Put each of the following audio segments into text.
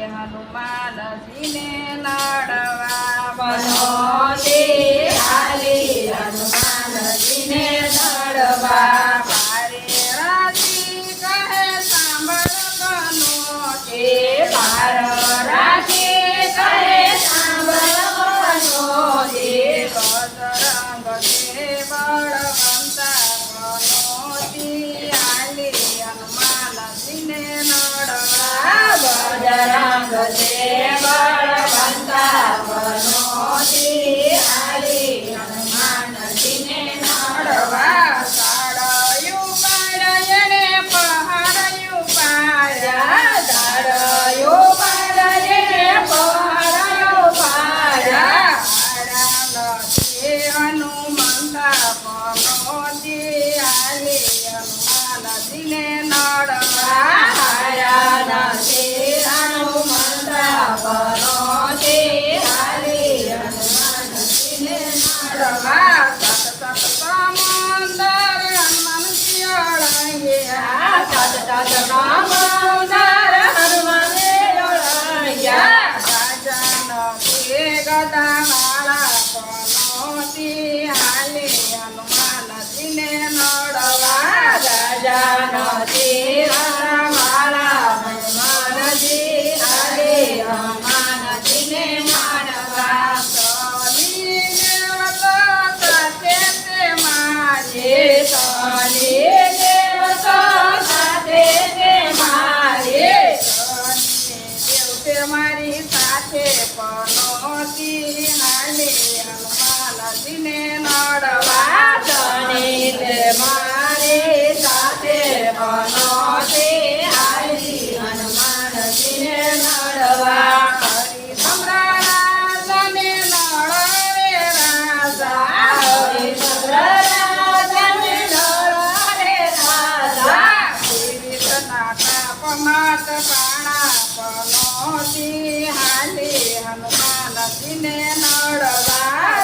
હનુમાનજીને નડવા વનોથી હાલી હનુમાનજીને નડવા ભારે રાજી કહે સાંભળ બનોથી ભાર રાખી કહે સાંભળ વનોથી બજરંગ છે બળવંતા બનોથી હાલી હનુમાનજીને નડવા બજરંગ છે બળવંતા વનોથી હાલી હનુમાનજીને નડવા સાડયું પાડયને પહાડયું પાડ્યા દાડયો પાડયને પહાડયો પાડ્યા હનુમંતા પનોતી હાલી હનુમાનજીને નડવા હાયા નથી હનુમંતા વનોથી હાલી હનુમાનજીને નડવા સત સમંદર હનુમાનજી અળંગ્યા રાજાનો તે ગદાવાળા પનોતી હાલી હનુમાનજીને નડવા સલી દેવતા સાથે તે મારી દેવ મારી સાથે પનોતી હાલી હનુમાનજીને નડવા હરિશ્ચંદ્ર રાજાને નડે રાજા શ્રીકૃષ્ણ તાપમાત પાણા પનોતી હાલી હનુમાનજીને નડવા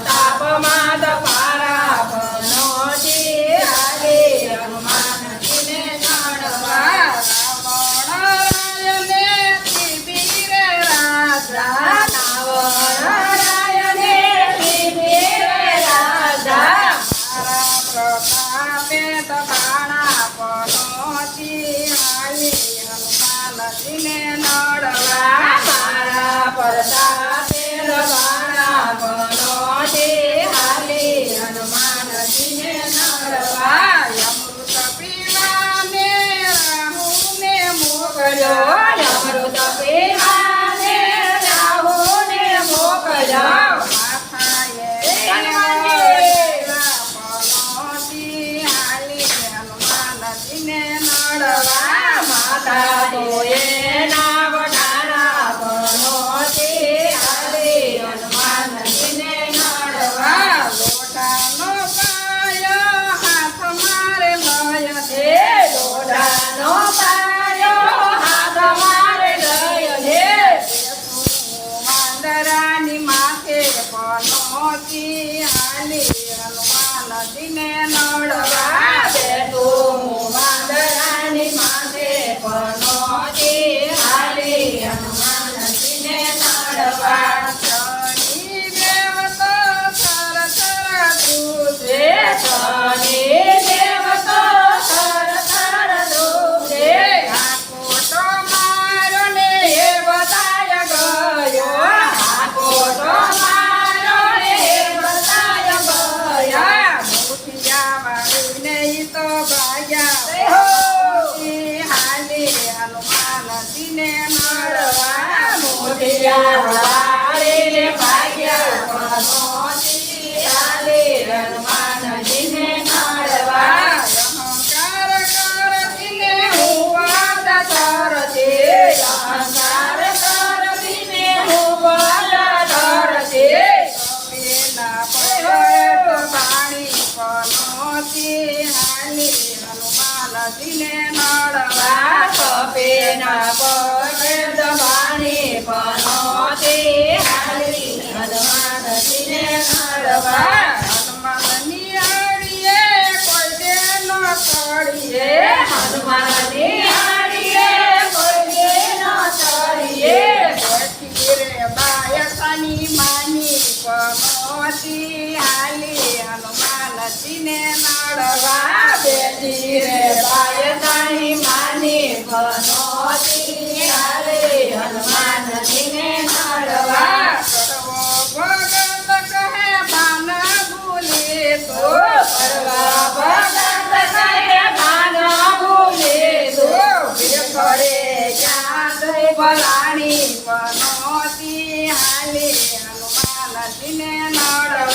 તાપમાદ પારા પનોતી હાલી હનુમાનજીને નડવા રાવણરાયને તિબીરે રાજા રાવણરાયને તિબીરે રાજા મારા પ્રતાપે દબાણા પનોતી હાલી હનુમાનજીને નડવા મારા પ્રતાપે દબાણા પનોતી હાલી હનુમાનજીને નડવા અમૃત પીવાને રાહુને મોકલ્યો અમૃત પીવાને રાહુને મોકલ્યો પનોતી હાલી હનુમાનજીને નડવા માતા તોએ ના વટાણા પનોતી હાલી હનુમાનજીને નડવા લોટાનો પાયો હાથ મારે લય દે લોઢાનો પાયો હાથ મારે ગયો છે વાંદરાની માથે પનોતી હાલી હનુમાનજીને નડવા બેઠું વાંદરાની માથે પનોતી હાલી હનુમાનજીને નડવા શનિ દેવ તો થર થર ધ્રુજે શનિ દેવ તો થર થર ધ્રુજે આકોટો મારો ને એ બતાય ગયો આકોટો મારો ને બતાય ગયા મુઠિયા વાળીને ઈ તો ભાગ્યા હાલી હનુમાનજીને નડવા મોઢિયા વાળીને ભાગ્યા પનોતી હાલી હનુમાનજીને નડવા અહંકાર કરતીને હું વાદ તરતે અહંકાર કરતીને હું બળ ધરતે કપીના પગટ પાણી પનોતી હાલી હનુમાનજીને નડવા કપેના પગે દબાણી પનોતી હાલી હનુમાનજીને નડવા હનુમાનની આડીએ કોઈ દે ન તળીએ હનુમાનની હાડીએ કોઈ ન પનોતી હાલે હનુમાનજીને નડવા કરવો ભગત કહે ભાન ભૂલે તો કરવા ભગત કહે ભાન ભૂલે તો ઘરે ક્યાં થઈ ભલાણી પનોતી હાલે હનુમાનજીને નડવા